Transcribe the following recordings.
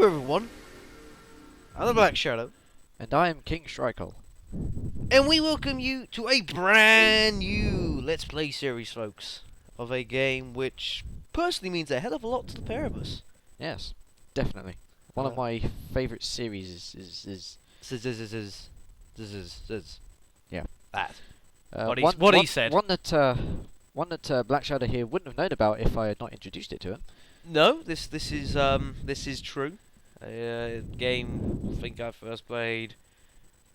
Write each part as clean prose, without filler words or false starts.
Hello everyone, I'm the Black Shadow, And I am King Shrykull. and we welcome you to a brand new Let's Play series, folks, of a game which personally means a hell of a lot to the pair of us. Yes, definitely. One of my favourite series is yeah. That. one, What he one- said. One that Black Shadow here wouldn't have known about if I had not introduced it to him. No, this is true. A game I think I first played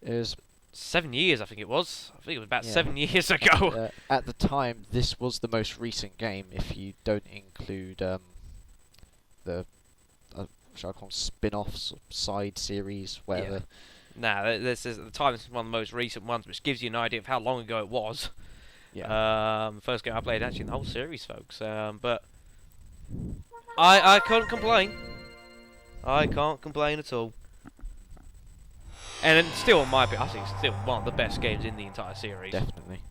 It was 7 years. I think it was. I think it was about Yeah. 7 years ago. at the time this was the most recent game. If you don't include the shall I call them spin-offs, or side series, whatever. Nah, this is at the time. This is one of the most recent ones, which gives you an idea of how long ago it was. Yeah. First game I played actually in the whole series, folks. But I can't complain. I can't complain at all. And it's still, in my opinion, I think it's still one of the best games in the entire series. Definitely.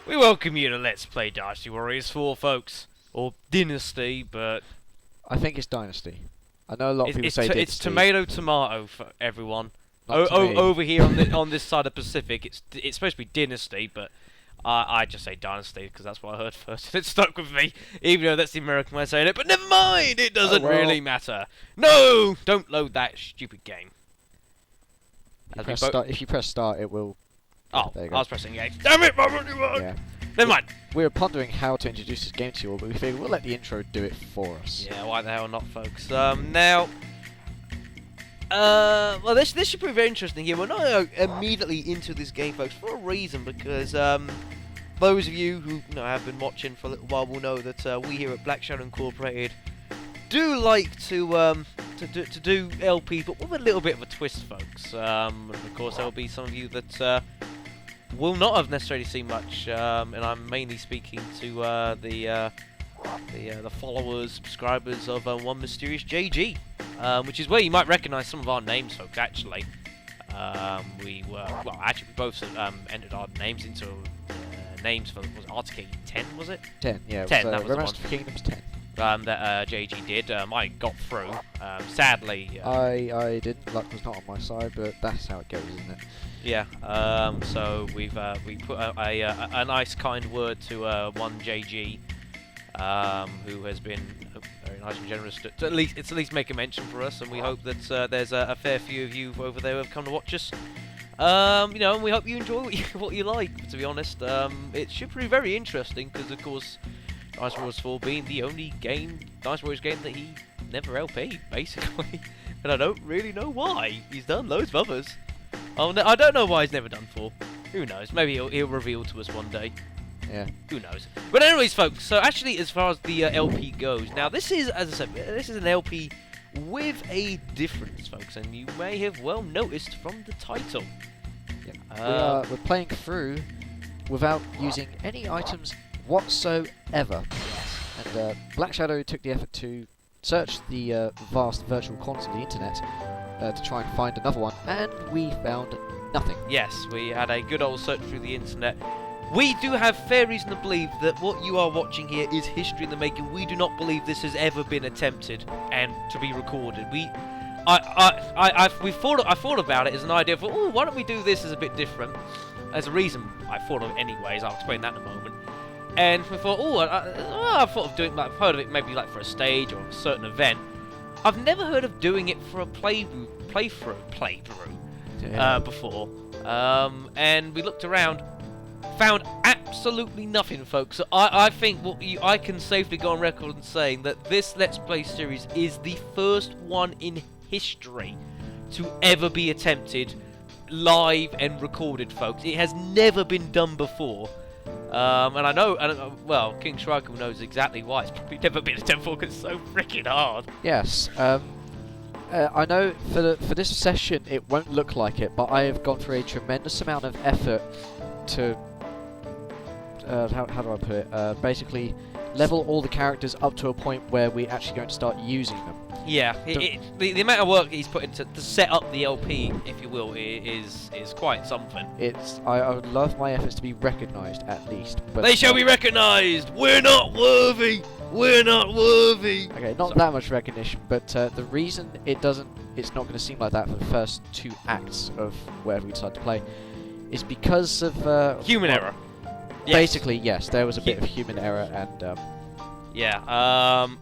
We welcome you to Let's Play Dynasty Warriors 4, folks. Or Dynasty, but I think it's Dynasty. I know a lot of people say Dynasty. it's tomato for everyone. Not to me. Over here on this side of Pacific, it's supposed to be Dynasty, but I just say Dynasty because that's what I heard first. It stuck with me, even though that's the American way of saying it. But never mind, it doesn't really matter. No, don't load that stupid game. If you press start, it will. Oh, there you I go. was pressing A. Damn it, Yeah. Never mind. We were pondering how to introduce this game to you all, but we figured we'll let the intro do it for us. Yeah, why the hell not, folks? Now, well, this should be very interesting here. We're not immediately into this game, folks, for a reason, because those of you who have been watching for a little while will know that we here at Black Shadow Incorporated do like to do LP, but with a little bit of a twist, folks. And of course, there will be some of you that will not have necessarily seen much, and I'm mainly speaking to the followers, subscribers of one mysterious JG, which is where you might recognise some of our names, folks. Actually, we both entered our names into names for Arcade 10, was it? 10, yeah. 10. It was, That was the Romance one. for Kingdoms 10. That JG did. I got through. Sadly. I didn't. Luck was not on my side, but that's how it goes, isn't it? Yeah. So we put a nice kind word to one JG, who has been very nice and generous to at least make a mention for us, and we hope that there's a fair few of you over there who have come to watch us. And we hope you enjoy what you like. To be honest, it should be very interesting because, of course, Dynasty Warriors 4 being the only Dynasty Warriors game that he never LP'd, basically. And I don't really know why. He's done loads of others. I don't know why he's never done 4. Who knows? Maybe he'll reveal to us one day. Yeah. Who knows? But anyways, folks, so actually as far as the LP goes, now this is, as I said, this is an LP with a difference, folks, and you may have well noticed from the title. Yeah. We're playing through without using any items whatsoever. And Black Shadow took the effort to search the vast virtual corners of the internet to try and find another one, and we found nothing. Yes, we had a good old search through the internet. We do have fair reason to believe that what you are watching here is history in the making. We do not believe this has ever been attempted and to be recorded. I thought about it as an idea for, oh, why don't we do this as a bit different? As a reason I thought of it anyways. I'll explain that in a moment. And we thought, I thought of doing, like, I've heard of it maybe like for a stage or a certain event. I've never heard of doing it for a playthrough Yeah. before. and we looked around, found absolutely nothing, folks. So I think I can safely go on record and saying that this Let's Play series is the first one in history to ever be attempted live and recorded, folks. It has never been done before. And I know, well, King Shrykull knows exactly why. It's probably never been attempted because it's so freaking hard. Yes. I know for this session it won't look like it, but I have gone through a tremendous amount of effort to how do I put it? Basically, level all the characters up to a point where we're actually going to start using them. Yeah, the amount of work he's put into to set up the LP, if you will, is quite something. I would love my efforts to be recognised at least. But they shall be recognised. We're not worthy. We're not worthy. Okay, not that much recognition, but the reason it's not going to seem like that for the first 2 acts of whatever we decide to play, is because of human error. Basically, yes, there was a bit of human error, and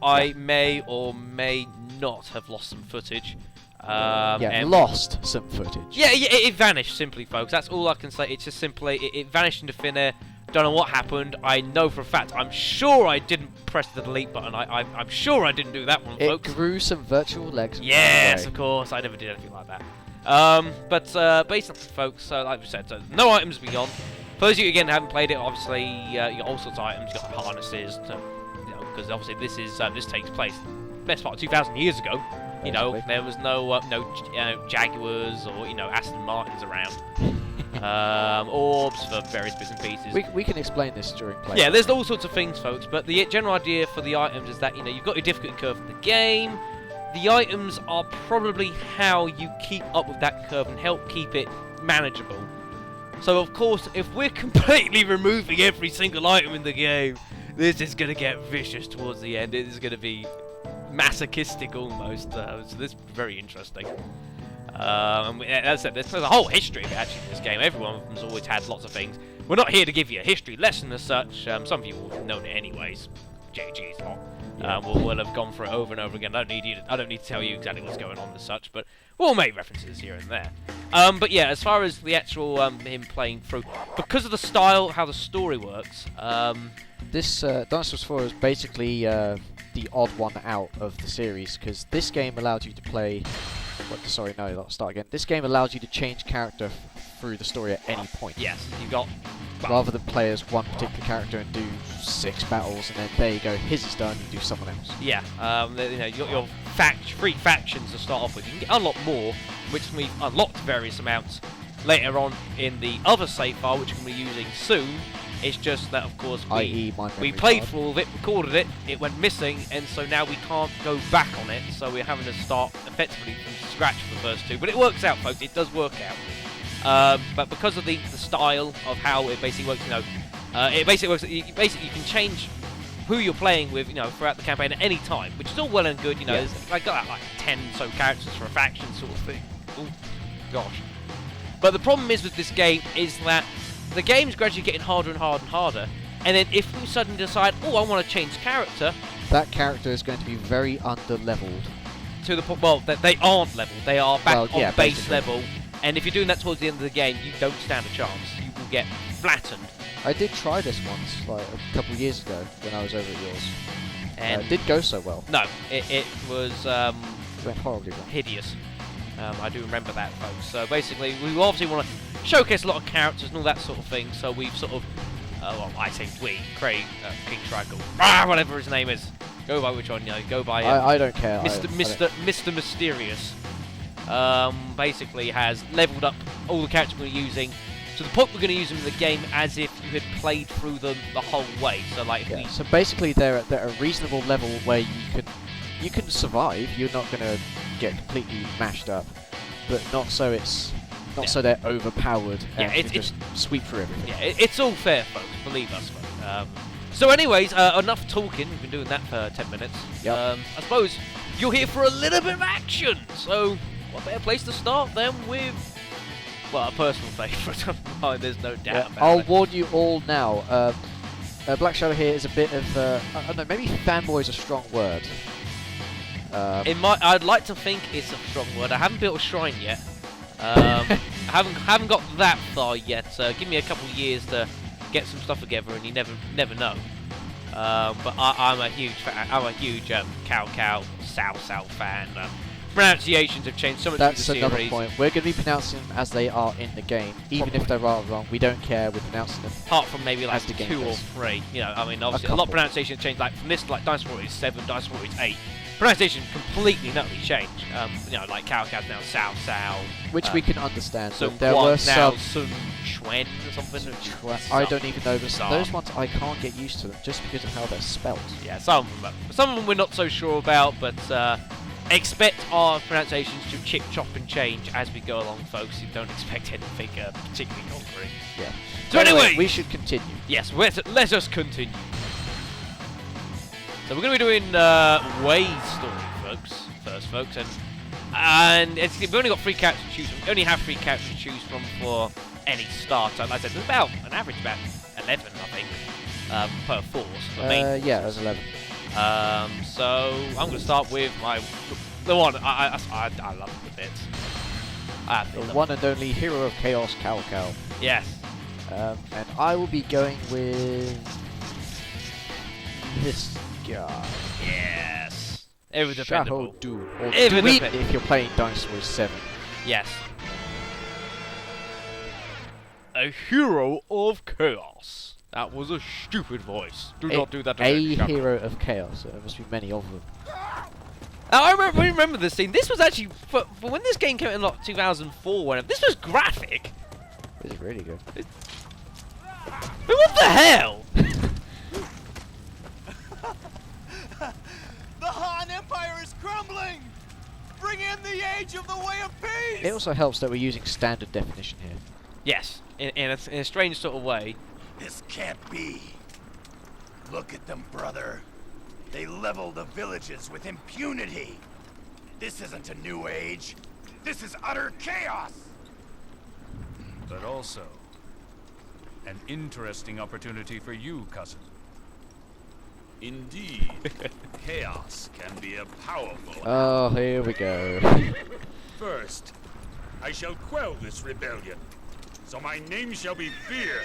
I may or may not have lost some footage. Lost some footage. Yeah, it vanished simply, folks. That's all I can say. It's just simply it vanished into thin air. Don't know what happened. I know for a fact. I'm sure I didn't press the delete button. I'm sure I didn't do that one, folks. It grew some virtual legs. Yes, of course. I never did anything like that. But basically, folks, like we said, no items beyond. For those of you again who haven't played it, obviously you got all sorts of items. You got harnesses, because obviously this takes place best part of 2,000 years ago. You know, there was no Jaguars or Aston Martins around. Orbs for various bits and pieces. We can explain this during play. Yeah, there's all sorts of things, folks. But the general idea for the items is that you've got your difficulty curve in the game. The items are probably how you keep up with that curve and help keep it manageable. So of course, if we're completely removing every single item in the game, this is going to get vicious towards the end. It is going to be masochistic almost. So this is very interesting. As I said, there's a whole history of it actually in this game. Every one of them's always had lots of things. We're not here to give you a history lesson as such. Some of you will have known it anyways. JG's lot. We'll have gone through it over and over again. I don't need to tell you exactly what's going on as such, but we'll make references here and there. But yeah, as far as the actual him playing through, because of the style, how the story works. This Dynasty Warriors is basically the odd one out of the series, because this game allowed you to play. Start again. This game allows you to change character through the story at any point. Yes, you've got. Rather than play as one particular character and do 6 battles, and then there you go, his is done, you do someone else. Yeah, you got your 3 factions to start off with. You can unlock more, which we've unlocked various amounts later on in the other save file, which we're going to be using soon. It's just that, of course, we played through all of it, recorded it, it went missing, and so now we can't go back on it, so we're having to start effectively from scratch for the first 2. But it works out, folks, it does work out. But because of the style of how it basically works, it basically works. You can change who you're playing with, throughout the campaign at any time, which is all well and good. There's like 10 so characters for a faction sort of thing. Oh gosh. But the problem is with this game is that the game's gradually getting harder and harder and harder. And then if we suddenly decide, I want to change character, that character is going to be very under-leveled. To the point, well, they aren't leveled. They are back on base basically. level. And if you're doing that towards the end of the game, you don't stand a chance. You will get flattened. I did try this once, like a couple of years ago, when I was over at yours. And it didn't go so well. No, it was it went horribly wrong. Hideous. I do remember that, folks. So basically, we obviously want to showcase a lot of characters and all that sort of thing. So we've sort of, I say we, Craig, King Shrykull, whatever his name is. Go by which one? Go by. I don't care. Mr. Mysterious. Basically has leveled up all the characters we're using to the point we're going to use them in the game as if you had played through them the whole way. So like, so basically they're at a reasonable level where you can survive. You're not going to get completely mashed up, but not so so they're overpowered and can just sweep through everything. Yeah, it's all fair, folks. Believe us, folks. So anyways, enough talking. We've been doing that for 10 minutes. Yep. I suppose you're here for a little bit of action. So what better place to start than with, a personal favourite of mine, there's no doubt about I'll it. warn you all now. Black Shadow here is a bit of, I don't know, maybe fanboy is a strong word. I'd like to think it's a strong word. I haven't built a shrine yet. Haven't got that far yet. Give me a couple of years to get some stuff together, and you never know. But I'm a huge fan. I'm a huge Cow Sow fan. Pronunciations have changed so much That's through the another series. point. We're going to be pronouncing them as they are in the game, even if they're right or wrong. We don't care. We're pronouncing them. Apart from maybe like as the game 2 or goes. 3. You know, I mean, obviously a lot of pronunciation changed. Like from this, like Dynasty Warriors 7, Dynasty Warriors 8. Pronunciation completely utterly changed. You know, like Cow's now Sow. Which we can understand. So But there were some. Sun Chuen or something. I don't even know. But Some. those ones I can't get used to them just because of how they're spelt. Yeah, some of them we're not so sure about, but expect our pronunciations to chip, chop, and change as we go along, folks. You don't expect anything particularly concrete. Yeah. So anyway, we should continue. yes, let us continue. So we're going to be doing Way's story, folks, and we've only got 3 characters to choose from. We only have 3 characters to choose from for any start. Like I said, there's about an average about 11, I think, per force. Yeah, there's 11. So I'm going to start with the one I love it a bit. The one and only hero of chaos, Cow. Yes. And I will be going with this guy. Yes. Ever dependable. Shadow Doom. Or Ever Dweeb dependable. if you're playing Dynasty Warriors 7. Yes. A hero of chaos. That was a stupid voice. Do not do that to me, Shadow. hero of chaos. So there must be many of them. Now, I remember this scene. This was actually for when this game came out in like 2004. Whenever this was graphic. This is really good. But what the hell? The Han Empire is crumbling! Bring in the age of the way of peace! It also helps that we're using standard definition here. Yes, in a strange sort of way. This can't be. Look at them, brother. They level the villages with impunity. This isn't a new age. This is utter chaos! But also, an interesting opportunity for you, cousin. Indeed, chaos can be a powerful... Oh, here we go. First, I shall quell this rebellion, so my name shall be Fear.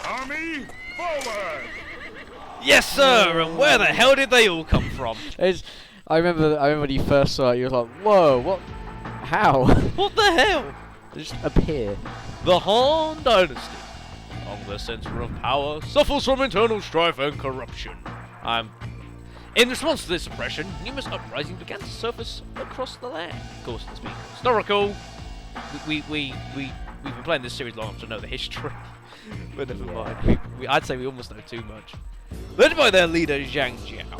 Army, forward! Yes, sir. And where the hell did they all come from? I remember when you first saw it, you were like, whoa, what? How? What the hell? They just appear. The Han Dynasty, on the center of power, suffers from internal strife and corruption. In response to this oppression, numerous uprisings began to surface across the land. Of course, let's be historical. We've been playing this series long enough to know the history. But never mind. I'd say we almost know too much. Led by their leader, Zhang Jiao,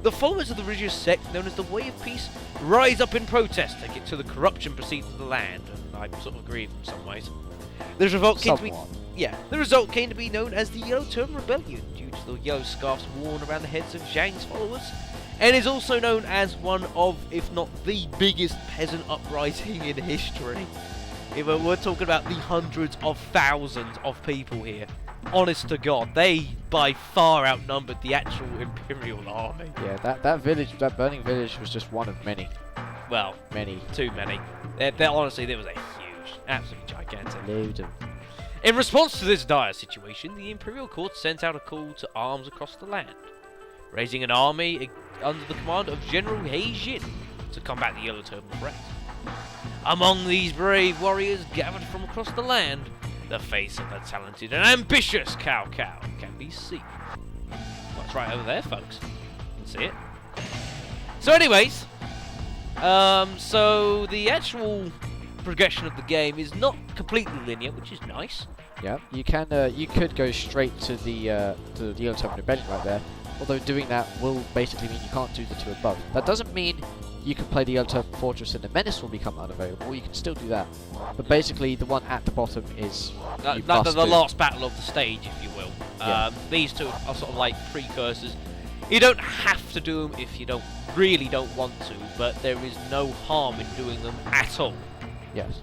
the followers of the religious sect known as the Way of Peace rise up in protest to the corruption proceeds of the land. And I sort of agree in some ways. The result came to be known as the Yellow Turban Rebellion due to the yellow scarves worn around the heads of Zhang's followers, and is also known as one of, if not the biggest peasant uprising in history. We're talking about the hundreds of thousands of people here. Honest to God, they by far outnumbered the actual Imperial army. Yeah, that burning village was just one of many. Well, Many. too many. Honestly, there was a huge, absolutely gigantic. Loads of. In response to this dire situation, the Imperial Court sent out a call to arms across the land, raising an army under the command of General He Jin to combat the Yellow Turban threat. Among these brave warriors gathered from across the land, the face of the talented and ambitious Cow can be seen. That's right over there, folks. You can see it. So anyways, so the actual progression of the game is not completely linear, which is nice. Yeah, you could go straight to the Yellow Turban Rebellion right there. Although doing that will basically mean you can't do the 2 above. That doesn't mean you can play the Yellow Turban Fortress and the Menace will become unavailable. You can still do that. But basically, the one at the bottom is the last battle of the stage, if you will. Yeah. These 2 are sort of like precursors. You don't have to do them if you really don't want to, but there is no harm in doing them at all. Yes.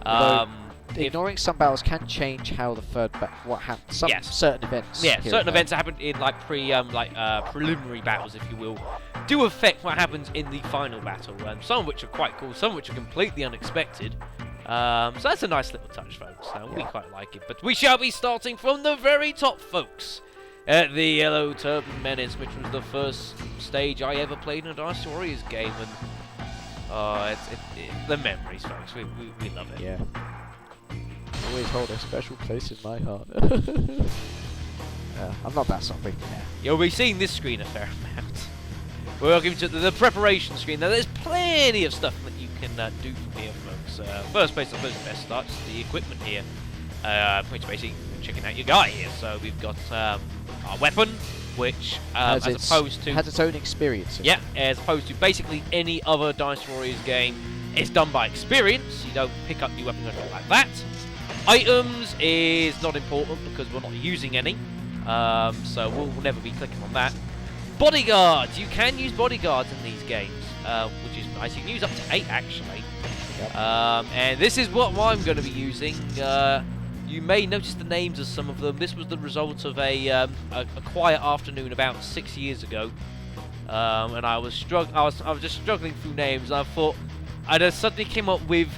ignoring some battles can change how the third what happens. Some certain events. Yeah, certain events that happen in like preliminary battles, if you will, do affect what happens in the final battle. Some of which are quite cool, some of which are completely unexpected. So that's a nice little touch, folks. We quite like it. But we shall be starting from the very top, folks, at the Yellow Turban Menace, which was the first stage I ever played in a Dynasty Warriors game, and the memories, folks. We love it. Yeah. Always hold a special place in my heart. I'm not that sorry. Yeah. You'll be seeing this screen a fair amount. Welcome to the preparation screen. Now, there's plenty of stuff that you can do from here, folks. First place, I suppose, the best start is the equipment here, which basically checking out your guy here. So we've got our weapon, which as opposed to has its own experience. Yeah, as opposed to basically any other Dynasty Warriors game, it's done by experience. You don't pick up new weapons or anything like that. Items is not important because we're not using any, so we'll never be clicking on that. Bodyguards, you can use bodyguards in these games, which is nice. You can use up to 8 actually. Yep. And this is what I'm going to be using. You may notice the names of some of them. This was the result of a quiet afternoon about 6 years ago, and I was just struggling through names. And I thought I just suddenly came up with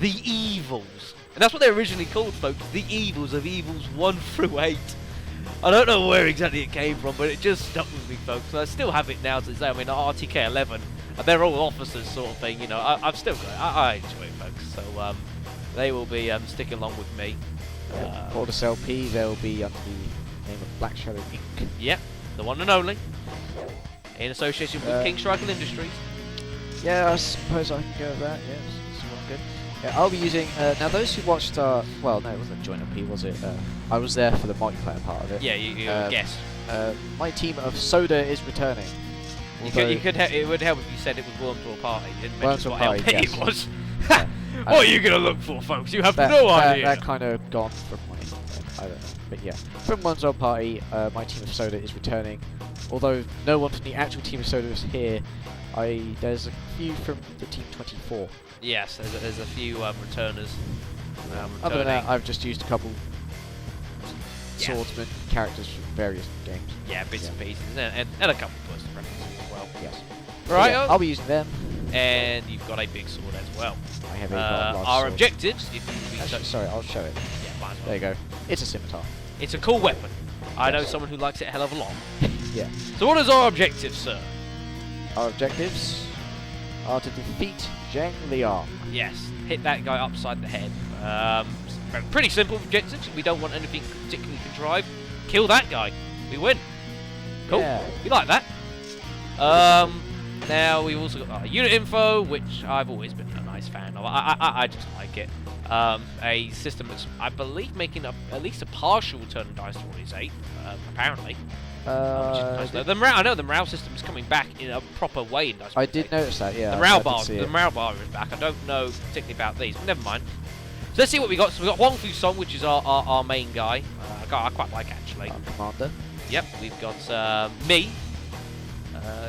the Evils, and that's what they originally called, folks. The Evils of Evils 1 through 8. I don't know where exactly it came from, but it just stuck with me, folks. I still have it now to this day. I mean, RTK 11, and they're all officers, sort of thing. You know, I've still got it. I enjoy it, folks. So they will be sticking along with me. For this LP, they'll be under the name of Black Shadow Inc. Yeah, the one and only, in association with King Shrykull Industries. Yeah, I suppose I can go with that. Yeah, it's all good. Yeah, I'll be using. Now, those who watched well, no, it wasn't a joint LP, was it? I was there for the multiplayer part of it. Yeah, you guess. My team of Soda is returning. You could it would help if you said it was Worms or Party. You didn't mention what Party, LP yes. it was. What are you going to look for, folks? You have no idea. That kind of gone from my... I don't know. But yeah. From Worms or Party, my team of Soda is returning. Although no one from the actual team of Soda is here, there's a few from the Team 24. Yes, there's a few returners. Other than that, I've just used a couple swordsman characters from various games. Yeah, bits and pieces, and a couple of personal references as well. Yes. Right, yeah, I'll be using them. And you've got a big sword as well. I have a large our sword. objectives, if you Actually, sorry, I'll show it. Yeah, might as well. There you go. It's a scimitar. It's a cool weapon. I know someone who likes it a hell of a lot. Yeah. So what is our objective, sir? Our objectives are to defeat Zhang Liang. Yes, hit that guy upside the head. Pretty simple objectives. We don't want anything particularly contrived. Kill that guy. We win. Cool. Yeah. We like that. Now we've also got our unit info, which I've always been a nice fan of. I just like it. A system that's, I believe, making up at least a partial return in Dynasty Warriors 8, apparently. I know the morale system is coming back in a proper way in Dynasty Warriors 8. I did notice that, yeah. The morale bar is back. I don't know particularly about these, but never mind. So let's see what we got. So we got Huang Fu Song, which is our main guy. I quite like, actually. Our commander. Yep, we've got me.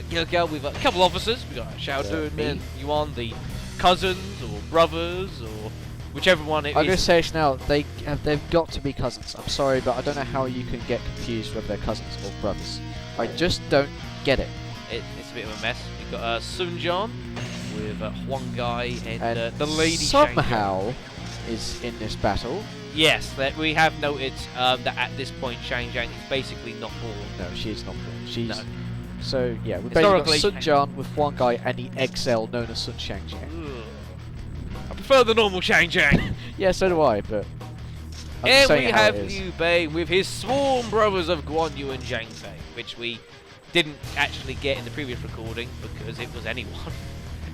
Gilgal, we've got a couple officers. We've got Xiao Dun and Yuan, the cousins or brothers or whichever one it is. I'm going to say it now, they've got to be cousins. I'm sorry, but I don't know how you can get confused whether they're cousins or brothers. I just don't get it. It's a bit of a mess. We've got Sun Jian with Huang Gai and the lady somehow is in this battle. Yes, that we have noted that at this point Shang Jiang is basically not born. No, she is not born. She's... No. So, yeah, we've basically got Sun Jian with Huang Gai and the XL known as Sun Shangjiang. I prefer the normal Shang Jiang. Yeah, so do I, but... And we have Liu Bei with his sworn brothers of Guan Yu and Zhang Fei, which we didn't actually get in the previous recording because it was anyone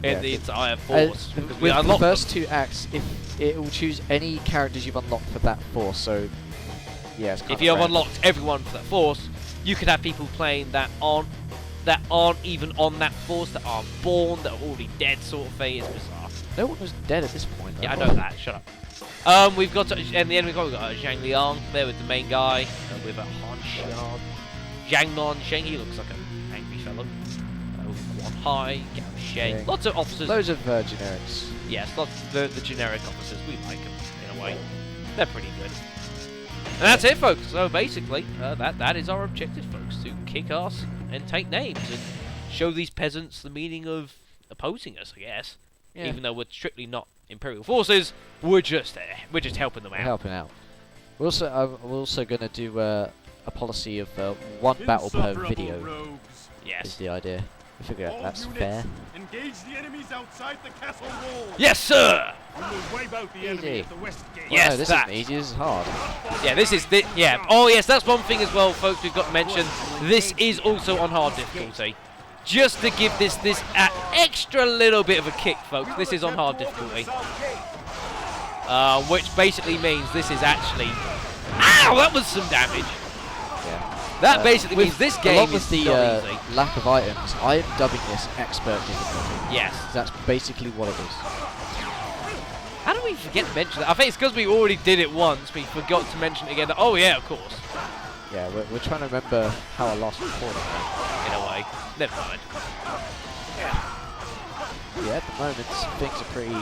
in the entire force. With the first two acts, if it will choose any characters you've unlocked for that force, so... Yeah, it's kind if you have unlocked everyone for that force, you could have people playing that aren't even on that force, that aren't born, that are already dead, sort of thing. It's bizarre. No one was dead at this point, though. Yeah, I know that. Shut up. We've got in the end we've got Zhang Liang there with the main guy with a Han Xian, Zhang Non Sheng. He looks like an angry fellow. Guan Hai, Gao cliche. Yeah. Lots of officers. Loads of generics. Yes, lots of the generic officers. We like them in a way. They're pretty good. And that's it, folks. So basically, that is our objective, folks, to kick ass and take names and show these peasants the meaning of opposing us, I guess. Yeah. Even though we're strictly not Imperial forces, we're just helping them out. Helping out. We're also going to do a policy of one battle per video. Rogues. Yes. Is the idea. We figure All that's units, fair. engage the enemies outside the castle wall. Yes, sir. We will wipe out the enemy Easy. at the west gate. Yes, no, this that. isn't easy. This is hard. Yeah, this is yeah. Oh, yes, that's one thing as well, folks. We've got to mention this is also on hard difficulty. Just to give this extra little bit of a kick, folks. This is on hard difficulty. Which basically means this is actually... Ow! That was some damage. Yeah. That basically means this game along with is the not easy. lack of items, I am dubbing this expert difficulty. Yes. That's basically what it is. How do we forget to mention that? I think it's because we already did it once. We forgot to mention it again. Oh, yeah, of course. Yeah, we're trying to remember how I last recorded. In a way. Never mind. Yeah, at the moment things are pretty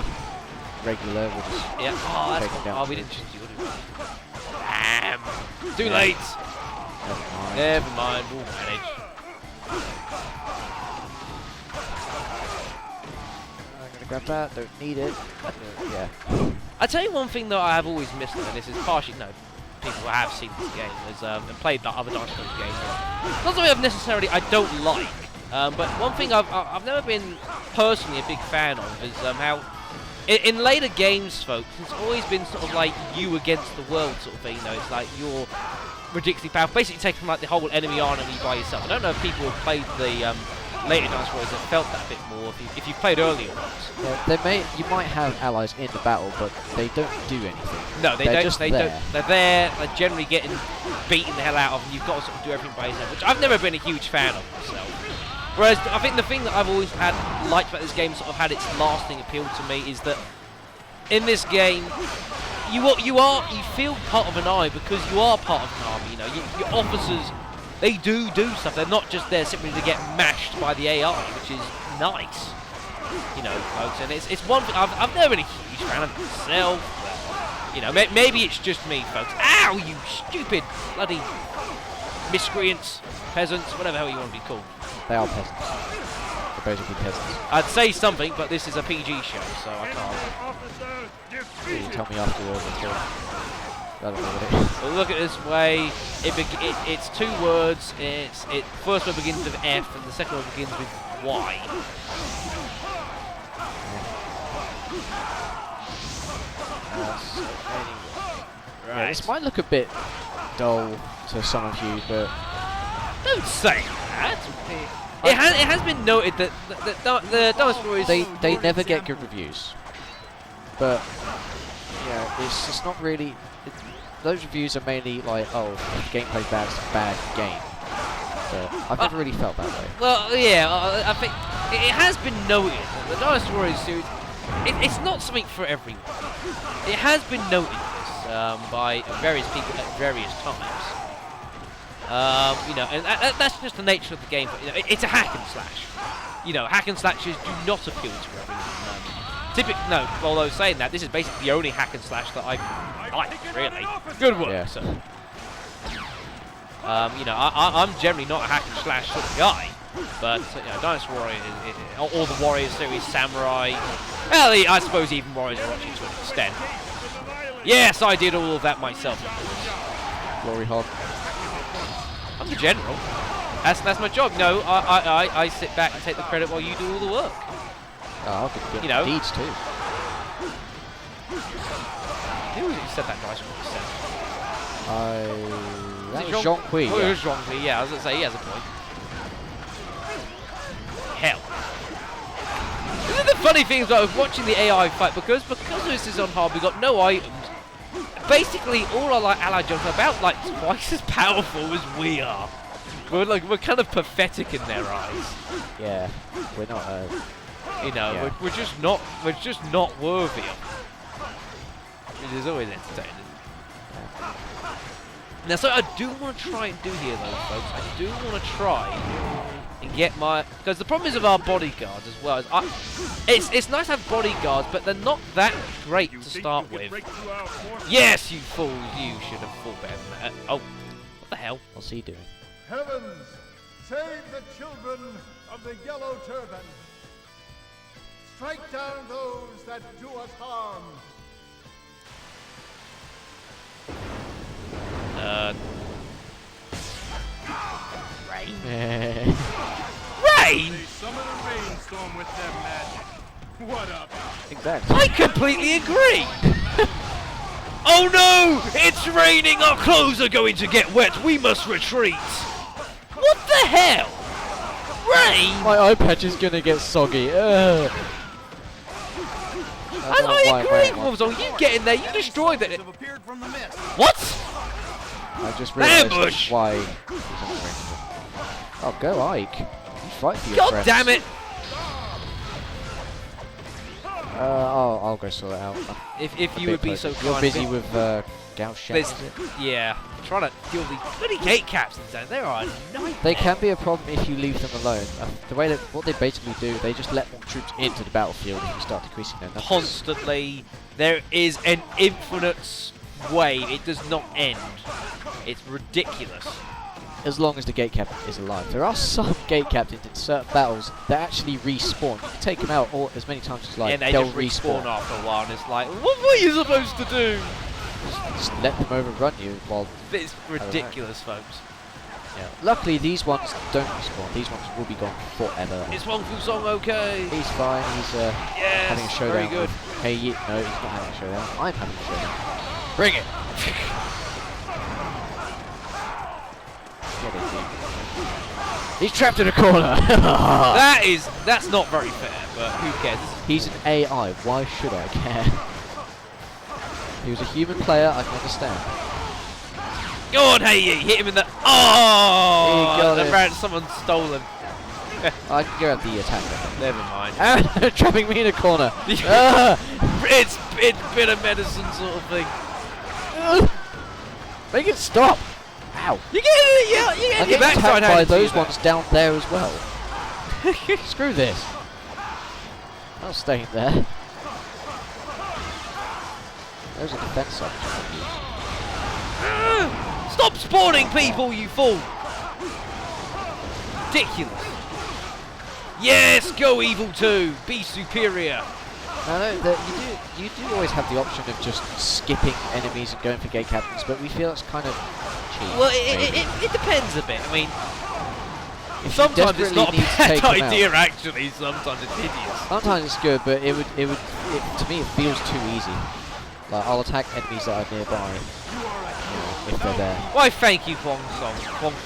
regular. We're just Yeah. Oh, that's taking down oh, we didn't just do it. Damn. Too late. Never mind. Never mind. We'll manage. I'm gonna grab that. Don't need it. Yeah. I tell you one thing that I have always missed, and this is partially people have seen this game and played the other Dynasty Warriors games. Not something I've necessarily I don't like, but one thing I've never been personally a big fan of is how in later games, folks, it's always been sort of like you against the world sort of thing. You know, it's like you're ridiculously powerful, basically taking like the whole enemy army by yourself. I don't know if people have played the later Dynasty Warriors have felt that a bit more. If you've played earlier ones, Yeah, you might have allies in the battle, but they don't do anything. no, they They're don't. just They there. don't. They're there. They're generally getting beaten the hell out of, and you've got to sort of do everything by yourself, which I've never been a huge fan of myself. Whereas I think the thing that I've always liked about this game, sort of had its lasting appeal to me, is that in this game, you feel part of an army because you are part of an army. You know, your officers, they do stuff. They're not just there simply to get mashed by the AI, which is nice. You know, folks, and it's one thing I've never been a huge fan of myself. You know, maybe it's just me, folks. Ow, you stupid bloody miscreants, peasants, whatever the hell you want to be called. They are peasants. They're basically peasants. I'd say something, but this is a PG show, so I can't. You tell me afterwards. I don't know what it is. Well, look at it this way. It's two words. First one begins with F, and the second one begins with Y. Yeah, Right. this might look a bit dull to some of you, but Don't say that. It has been noted that the Dynasty Warriors they never get good reviews. But yeah, it's not really. Those reviews are mainly like, oh, if the gameplay's bad, it's a bad game. But I've never really felt that way. Well, yeah, I think it has been noted that the Dynasty Warriors series, it's not something for everyone. It has been noted this, by various people at various times. You know, and that's just the nature of the game. You know, it's a hack and slash. You know, hack and slashes do not appeal to everyone. No, although saying that, this is basically the only hack and slash that I like, really. Good work, Yeah. sir. You know, I'm generally not a hack and slash sort of guy, but you know, Dynasty Warriors, or the Warriors series, Samurai, well, I suppose even Warriors are watching to an extent. Yes, I did all of that myself. Glory hog. I'm the general. That's my job. No, I sit back and take the credit while you do all the work. Oh, I'll get good You know. deeds too. Who was it who said that nice one? That was Jean Kui. Oh, it Yeah. was Jean Kui, yeah. I was going to say, he has a point. Hell. This is the funny thing about watching the AI fight, because this is on hard, we got no items. Basically, all our allied jumps are about like twice as powerful as we are. We're kind of pathetic in their eyes. Yeah. We're not. You know, Yeah. we're just not worthy of it. It is always entertaining. Now, so I do want to try and do here, though, folks. I do want to try and get my... Because the problem is with our bodyguards as well. It's nice to have bodyguards, but they're not that great to start with. Yes, you fools! You should have fought better than that. Oh, what the hell? What's he doing? Heavens, save the children of the Yellow Turban. Strike down those that do us harm. Rain? Rain? They summon a rainstorm with their magic. What up? Exactly. I completely agree! Oh no! It's raining! Our clothes are going to get wet! We must retreat! What the hell? Rain? My eye patch is gonna get soggy. Ugh. I agree, Wolfsong. You get in there, you destroyed it. What? I just realised Ambush! why. Oh, go Ike. You fight for your God friends. damn it! I'll go sort it out. If you would be so kind. You're busy with Gauss. Yeah, trying to deal with these bloody gate captains down there are a nightmare. They can be a problem if you leave them alone. The way that what they basically do, they just let more troops into the battlefield and you start decreasing their numbers. Constantly. There is an infinite way. It does not end. It's ridiculous. As long as the gate captain is alive. There are some gate captains in certain battles that actually respawn. You can take them out as many times as you like. And they they'll just respawn after a while, and it's like, what were you supposed to do? Just let them overrun you while... It's ridiculous, folks. Yeah. Luckily, these ones don't respawn. These ones will be gone forever. Is Wong Fu Song okay? He's fine. He's yes, having a showdown. very good. Hey, no, he's not having a showdown. I'm having a showdown. Bring it. He's trapped in a corner. That's not very fair, but who cares? He's an AI. Why should I care? He was a human player. I can understand. Go on, hey, you hit him in the... Oh! He got it. Someone stole him. I can go at the attack. Never mind. Trapping me in a corner. It's bitter medicine sort of thing. Make it stop. Ow. You get your backside attacked by handed to you those ones down there as well. Screw this. I'll stay there. There's a defense option. Stop spawning people, you fool! Ridiculous. Yes, go evil 2. Be superior. No, you do always have the option of just skipping enemies and going for gate captains, but we feel it's kind of cheap. Well, it depends a bit. I mean, if sometimes it's not a bad idea. Out, actually, sometimes it's hideous. Sometimes it's good, but to me it feels too easy. Like I'll attack enemies that are nearby, if they're there. Why, thank you, Kwong Fu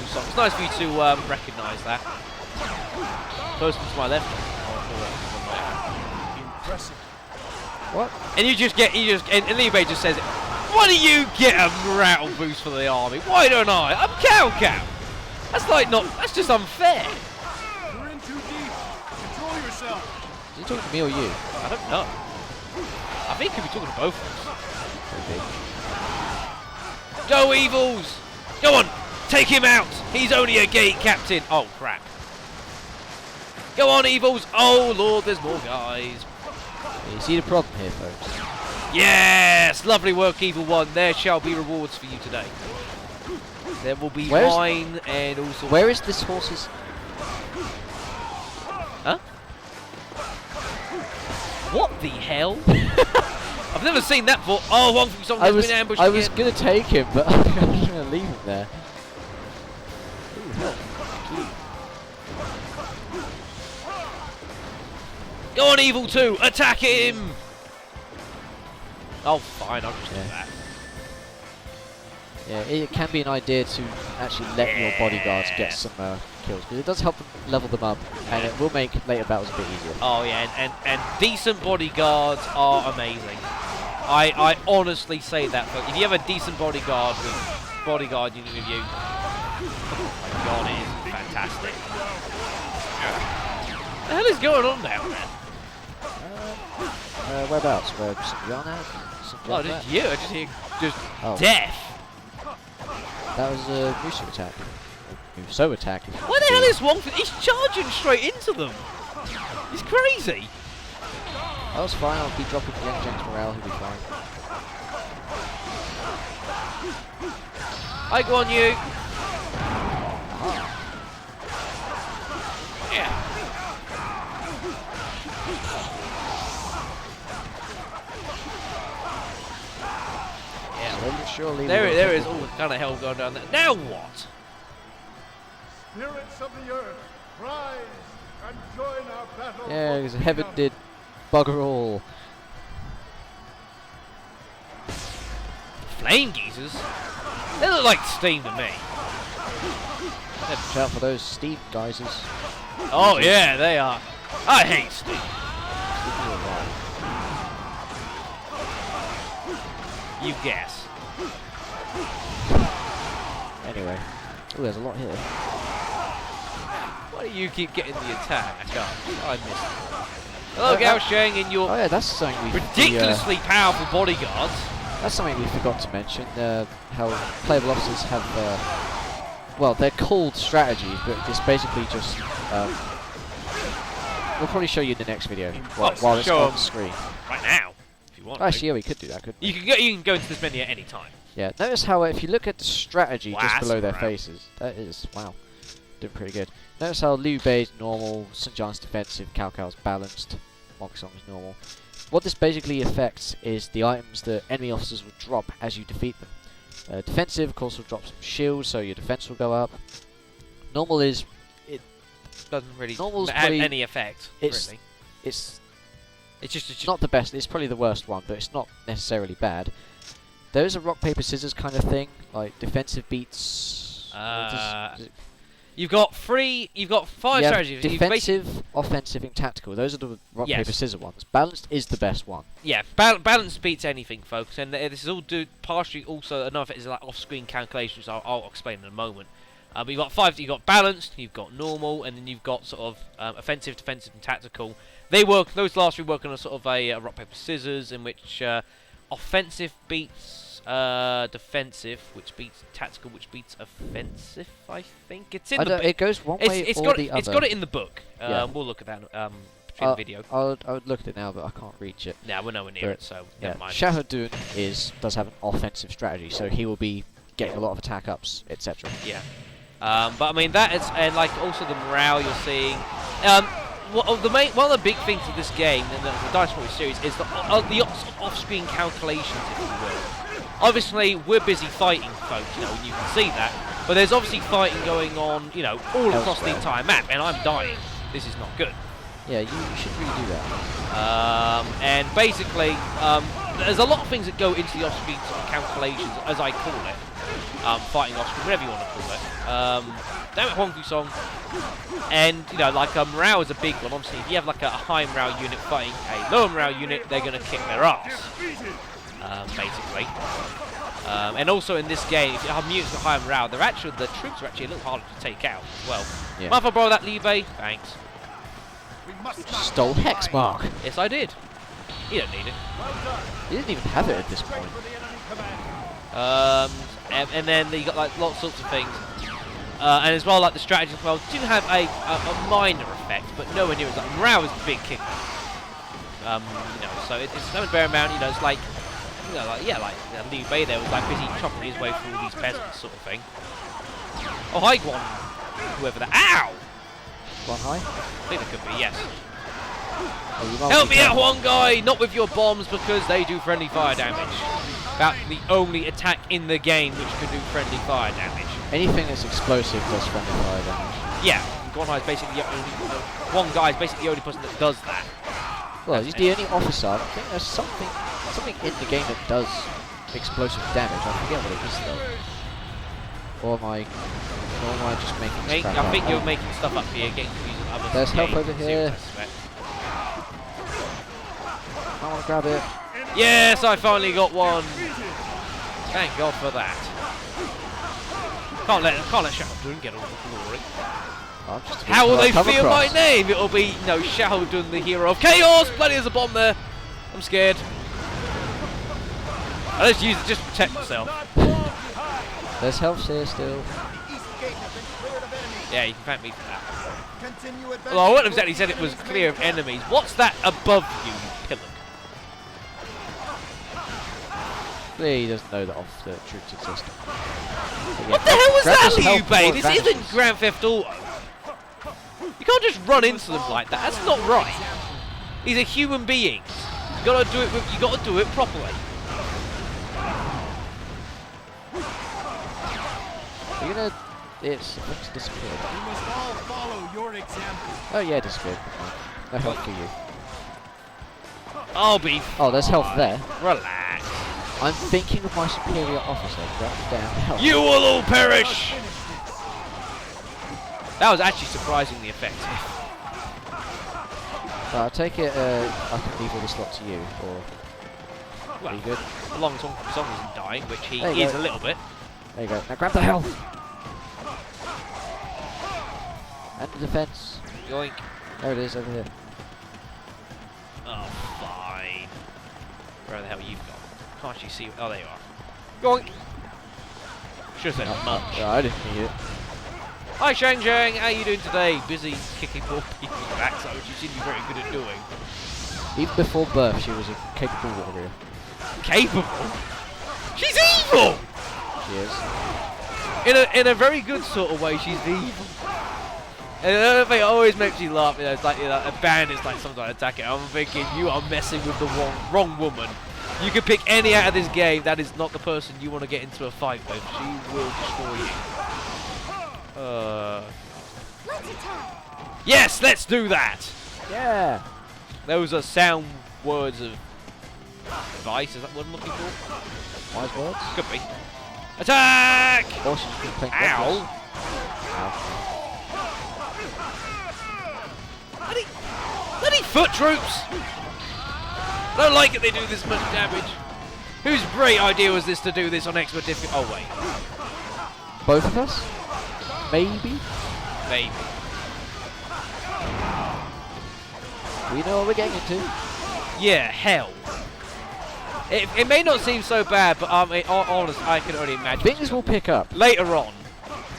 Song. It's nice for you to recognise that. Person to my left. Impressive. What? And and Liu just says, why do you get a morale boost for the army? Why don't I? I'm Cow. That's just unfair. You're in too deep. Control yourself. Is he talking to me or you? I don't know. I think he could be talking to both of us. Go evils! Go on, take him out. He's only a gate captain. Oh crap. Go on, evils. Oh lord, there's more guys. You see the problem here, folks? Yes! Lovely work, Evil 1. There shall be rewards for you today. There will be wine and all sorts. Where is this horse's... Huh? What the hell? I've never seen that before. Oh, Wong Fu Song has been ambushed I was going to take him, but I'm going to leave him there. Go on, Evil 2. Attack him! Oh, fine. I'll just do that. Yeah, it can be an idea to actually let your bodyguards get some kills, because it does help them level them up, and it will make later battles a bit easier. Oh yeah, and decent bodyguards are amazing. I honestly say that. But if you have a decent bodyguard unit with you, oh my god, it is fantastic. What the hell is going on now, man? Whereabouts? Where Yana? Oh, just you. I just hear Oh. death. That was a booster attack. so attack. Why the hell is Wongford? He's charging straight into them. He's crazy. That was fine. I'll keep dropping Yang Zheng's morale. He'll be fine. I go on you. Yeah. Yeah. Surely there is all kind of hell going down there. Now what? Spirits of the earth, rise and join our battle. Yeah, for because heaven freedom. did bugger all. Flame geezers? They look like steam to me. Watch out for those steam geysers. Oh yeah, they are. I hate steam. You guess. Anyway. Oh, there's a lot here. Why do you keep getting the attack? I missed it. Hello, Gao Sheng and your Oh yeah, that's something we ridiculously powerful bodyguards. that's something we forgot to mention. How playable officers have, well, they're called strategies, but it's basically just. We'll probably show you in the next video while it's show on 'em. screen. Right now, if you want. Actually, yeah, we could do that, couldn't we? You can go into this menu at any time. Yeah, notice how if you look at the strategy just Blast below their around. faces, that is, wow, doing pretty good. Notice how Liu Bei's normal, St. John's defensive, Cao Cao's balanced, Mokusong's normal. What this basically affects is the items that enemy officers will drop as you defeat them. Defensive, of course, will drop some shields, so your defense will go up. Normal is, Doesn't really Normal's have probably- any effect. it's- Really. it's It's just not the best, it's probably the worst one, but it's not necessarily bad. There is a rock, paper, scissors kind of thing, like defensive beats. You've got five Yeah, strategies. You've defensive, offensive, and tactical. Those are the rock, Yes. paper, scissors ones. Balanced is the best one. Yeah, balance beats anything, folks, and this is all partially also another is like off-screen calculations. I'll explain in a moment. But you've got five. You've got balanced, you've got normal, and then you've got sort of offensive, defensive, and tactical. Those last three work on a sort of a rock, paper, scissors, in which offensive beats defensive, which beats tactical, which beats offensive. I think it's in the. It goes one way It's or got the other. it's got it in the book. Yeah. We'll look at that between the video. I would look at it now, but I can't reach it. Now we're nowhere near But, it, so Yeah, never mind. Shahadun does have an offensive strategy, so he will be getting a lot of attack ups, etc. Yeah. But I mean that is, and like also the morale you're seeing. One of the big things of this game and the Dynasty Warriors series is the off-screen calculations, if you will. Obviously, we're busy fighting, folks, and you can see that. But there's obviously fighting going on, all across the entire map, and I'm dying. This is not good. Yeah, you should redo that. And basically, there's a lot of things that go into the off-screen sort of calculations, as I call it. Fighting off-screen, whatever you want to call it. Damn it, Huangfu Song. And, morale is a big one. Obviously, if you have like a high morale unit fighting a low morale unit, they're going to kick their ass. Basically. And also in this game, if you have mutants with high morale, the troops are actually a little harder to take out as well. Yeah. Mind if I borrow that, Liu Bei? Thanks. We must not Stole Hex Mark. Yes, I did. You don't need it. You didn't even have it at this point. And then you got like lots sorts of things. And as well, like the strategy as well, do have a minor effect, but nowhere near as like morale is a big kick. So it's something to bear in mind. It's like, Liu Bei there was like busy chopping his way through all these peasants, sort of thing. Oh, hi, Guan, whoever that. Ow! One high. I think it could be, yes. Oh, you might Help be me out, careful. Huang Guy! Not with your bombs, because they do friendly fire damage. About the only attack in the game which can do friendly fire damage. Anything that's explosive does friendly fire damage. Yeah, Guan Hai is basically the only. Huang Guy is basically the only person that does that. Well, he's the only officer. I think there's something in the game that does explosive damage. I forget what it is though. Or am I just making crap I think up? you're making stuff up here, getting confused with other There's help games, over see what here. I suspect. I want to grab it. Yes, I finally got one. Thank God for that. Can't let Shahadun get all the glory. I'm just a bit How will they come fear my across. name? It'll be Shahadun, the hero of chaos. Bloody, there's a bomb there. I'm scared. I just use it just to protect myself. There's health here still. The east gate has been cleared of Yeah, you can thank me for that. Continue Well, I wouldn't exactly said it was clear of enemies. What's that above you, you pillock? He doesn't know that off the troops exist. What the hell was that, Liu Bei? This isn't Grand Theft Auto. You can't just run into them like that. That's not right. These are human beings. You gotta do it properly. You're gonna. It's disappeared. We must all follow your example. Oh yeah, disappeared. No health for you. I'll be. Oh, there's health there. Relax. I'm thinking of my superior officer. That damn health. You will all perish. That was actually surprisingly effective. I take it. I can leave all the slot to you, or Well, are you good? as long as Song isn't dying, which he There you is go. a little bit. There you go. Now grab the health. And the defense. Yoink. There it is over here. Oh, fine. Where the hell you gone? Can't you see? Oh, there you are. Yoink. Should have said much. I didn't need it. Hi, Shang Shang. How you doing today? Busy kicking more people's backs, which you seem to be very good at doing. Even before birth, she was a capable warrior. Capable? She's evil! She is. In a very good sort of way, she's evil. And another thing that always makes me laugh, it's like, a bandit's like some kind of attacker. I'm thinking, you are messing with the wrong woman. You can pick any out of this game, that is not the person you want to get into a fight with. She will destroy you. Let's attack. Yes, let's do that! Yeah. Those are sound words of advice, is that what I'm looking for? Wise words. Could be. Attack! Or she's been playing Ow! Ow. Bloody foot troops! I don't like it they do this much damage. Whose great idea was this to do this on expert difficulty? Oh wait. Both of us? Maybe? Maybe. We know what we're getting into. Yeah, hell. It may not seem so bad, but honestly, I can only imagine. Things will pick up. Later on.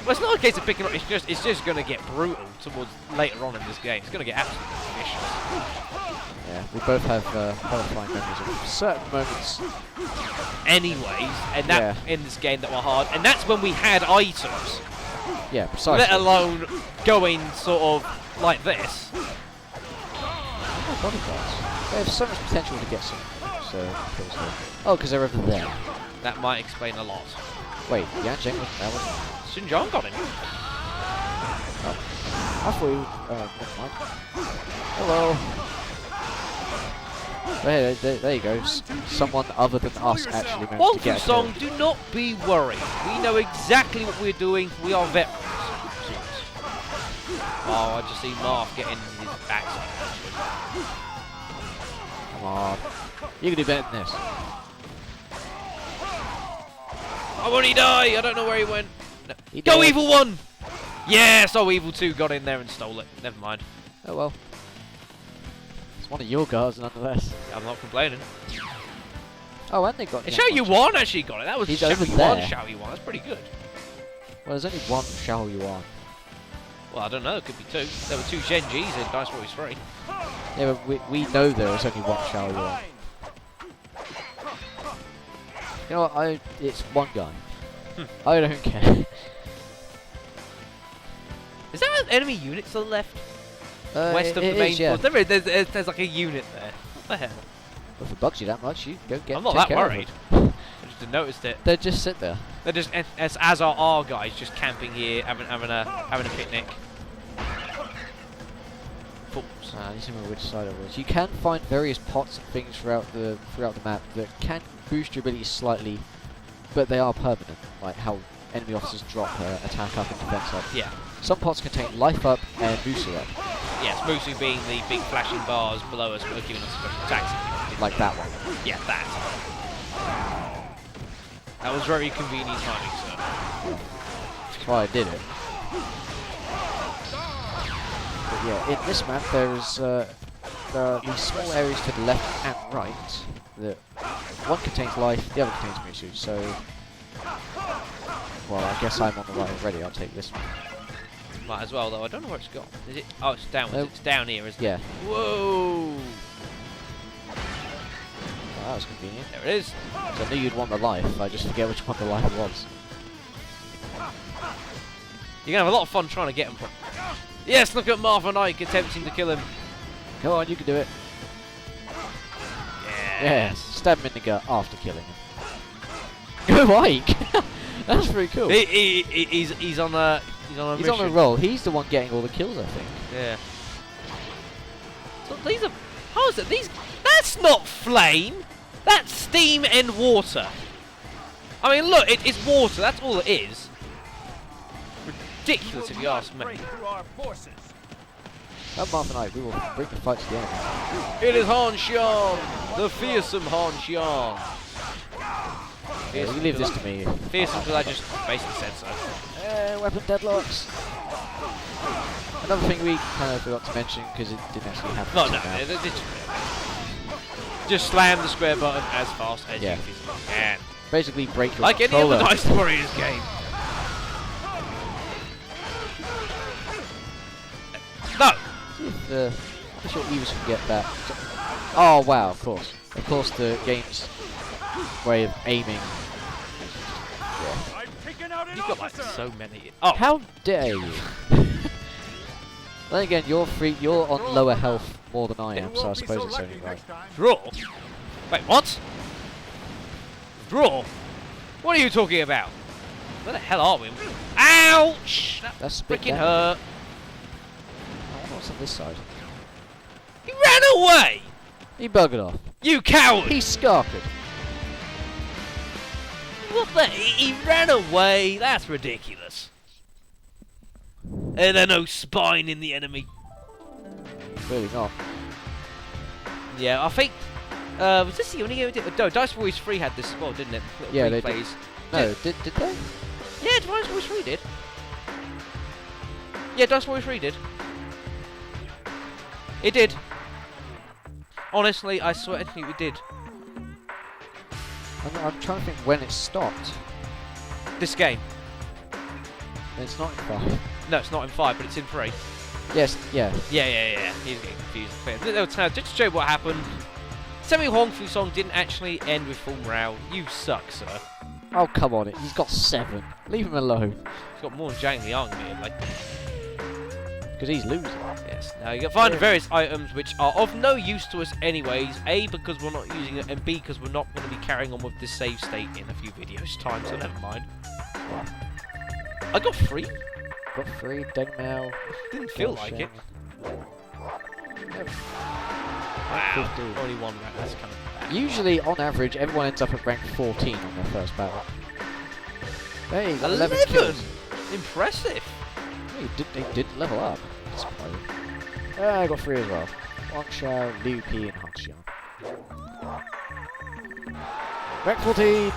Well, it's not a case of picking up, it's just going to get brutal towards later on in this game. It's going to get absolutely vicious. Yeah, we both have horrifying memories of certain moments. Anyways, and that in this game that were hard, and that's when we had items. Yeah, precisely. Let alone going sort of like this. Oh, bodyguards. They have so much potential to get some kills here. Oh, because they're over there. That might explain a lot. Wait, Yan Zheng was that one? Xinjiang got him. Oh. I thought you... never mind. Hello. There you go. Someone other than us actually managed to get a Song, kill. do not be worried. We know exactly what we're doing. We are veterans. Oh, I just see Marth getting his backside. Come on. You can do better than this. Oh, won't he die? I don't know where he went. No. He Go died. Evil 1! Yes, oh, Evil 2 got in there and stole it. Never mind. Oh well. It's one of your guards nonetheless. I'm not complaining. Oh, and they got... And Xiao Yuan actually got it. That was He's Xiao over Yuan, there. Xiao Yuan. That's pretty good. Well, there's only one Xiao Yuan. Well, I don't know. It could be two. There were two Shenjis in Dynasty Warriors 3. Yeah, but we know there is only one Xiao Yuan. You know what? It's one guy. I don't care. Is there an enemy unit to the left? West of it the main is, yeah. force? There's like a unit there. What the hell? Well, if it bugs you that much, you go get. I'm not take that care of worried. it. I just noticed it. They just sit there. They're just as are our guys, just camping here, having a picnic. Fools. I need to remember which side it was. You can find various pots and things throughout the map that can boost your ability slightly, but they are permanent. Like how enemy officers drop attack up and defense up. Yeah. Some pots contain life up and Musu up. Yes, Musu being the big flashing bars below us, giving us special attacks. Like that one. Yeah, that. That was very convenient timing, sir. That's why I did it. But yeah, in this map there are these small areas to the left and right that one contains life, the other contains Musu, so well I guess I'm on the right already, I'll take this one. Might as well, though. I don't know where it's gone. Is it? Oh, it's downwards. It's down here, isn't it? Yeah. Whoa! Oh, that was convenient. There it is. So I knew you'd want the life. I just forget which one the life was. You're going to have a lot of fun trying to get him. Yes, look at Martha Knight attempting to kill him. Come on, you can do it. Yes. Stab him in the gut after killing him. Go Ike! That's pretty cool. He's on a mission. He's on a roll. He's the one getting all the kills, I think. Yeah. So these are... How is it? That's not flame! That's steam and water. I mean, look, it's water. That's all it is. Ridiculous, if you ask me. At Martha Knight, we will bring the fight to the enemy. It is Han Xian, the fearsome Han Xian. Yeah, you leave this to me. Fearsome because I just basically said so. Weapon deadlocks. Another thing we kind of forgot to mention because it didn't actually happen. No. Just slam the square button as fast as you physically can. Basically break your like controller. any other Dynasty Warriors game. No! I'm sure Evers can get that. Oh wow, of course. Of course the game's way of aiming. Yeah. You've got like so many. Oh! How dare you? Then again, you're on lower health more than I am, so I suppose it's only right. Draw? Wait, what? Draw? What are you talking about? Where the hell are we? Ouch! That's freaking hurt. What's on this side? He ran away! He buggered off. You coward! He scarpered. What the? He ran away? That's ridiculous. And there's no spine in the enemy. Really not. Yeah, I think... was this the only game we did? No, Dynasty Warriors 3 had this as well, didn't it? Yeah, they did. No, did they? Yeah, Dynasty Warriors 3 did. Yeah, Dynasty Warriors 3 did. It did. Honestly, I swear to you, it did. I'm trying to think when it stopped. This game. It's not in 5. No, it's not in 5, but it's in 3. Yes, yeah. Yeah. He's getting confused. Just to show you what happened. Semi Huang Fu Song didn't actually end with full morale. You suck, sir. Oh, come on. He's got 7. Leave him alone. He's got more than Zhang Liang, admittedly. Because he's losing. Yes. Now you can find various items which are of no use to us anyways. A, because we're not using it, and B, because we're not going to be carrying on with this save state in a few videos' time, so never mind. I got 3? Got 3, Dengmao. Didn't feel like it. Wow. Only 1 rank, that's kind of bad. Usually, on average, everyone ends up at rank 14 on their first battle. Hey, 11 kills. Impressive. They didn't level up. I got 3 as well. Wang Xiao, Liu Pi, and Han Xian. Rank 14!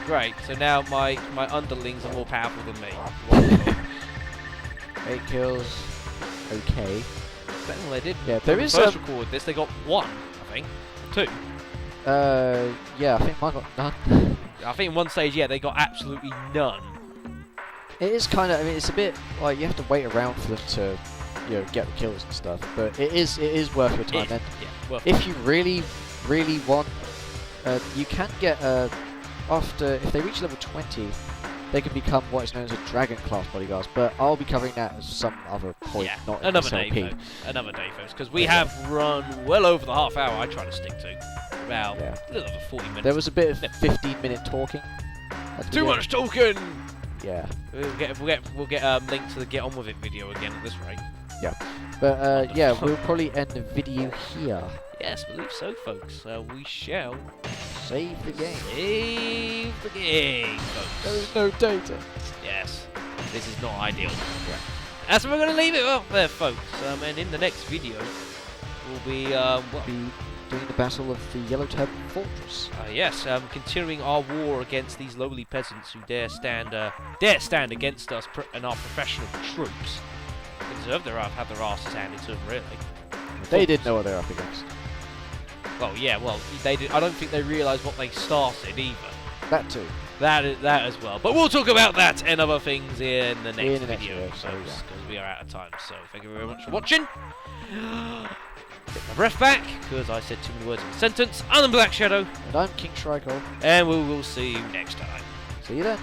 Great, so now my underlings are more powerful than me. 8 kills. Okay. Better than they did. Yeah, there is first record this, they got 1, I think. 2. Yeah, I think mine got none. I think in one stage, yeah, they got absolutely none. It is kind of, I mean, it's a bit like you have to wait around for them to, you know, get the kills and stuff. But it is worth your time. And if you really want, you can get if they reach level 20, they can become what is known as a dragon class bodyguards. But I'll be covering that at some other point, not in another SLP. day, folks. Another day, folks, because we have run well over the half hour I try to stick to. About a little over 40 minutes. There was a bit of 15-minute talking. Too much talking. Yeah. We'll get linked to the Get On With It video again at this rate. Yeah. But yeah, we'll probably end the video here. Yes, I believe so, folks. We shall save the game. Save the game, folks. There's no data. Yes. This is not ideal. Yeah. That's where we're going to leave it up there, folks. And in the next video, we'll be doing the battle of the Yellow Turban Fortress. Yes, continuing our war against these lowly peasants who dare stand against us and our professional troops. They deserve have their asses handed to them, really. They didn't know what they were up against. Well, yeah, they did. I don't think they realised what they started either. That too. That as well. But we'll talk about that and other things in the next video, so because we are out of time. So thank you very much for watching. Get my breath back, because I said too many words in a sentence. I'm Black Shadow. And I'm King Shrykull. And we will see you next time. See you then.